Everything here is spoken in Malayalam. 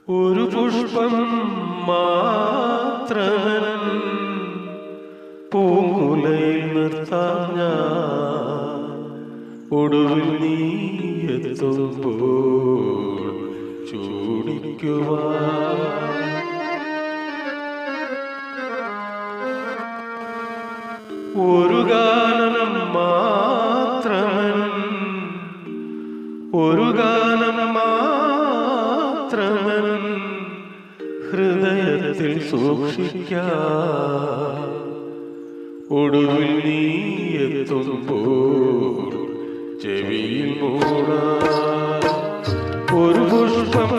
ഒരു പുഷ്പം മാത്രം പൂങ്കുലയിൽ നിർത്താം ഞാൻ. ഒടുവിൽ നീ എത്തുമ്പോൾ ചൂടിക്കുവാൻ. ഒരു ഗാനം മാത്രം, ഒരു ഗാനം മാത്രം ഹൃദയത്തിൽ സൂക്ഷിക്കാം. ഒടുവിൽ നീ എത്തുമ്പോൾ ചെവിയിൽ മൂടാം. ഒരു പുഷ്പം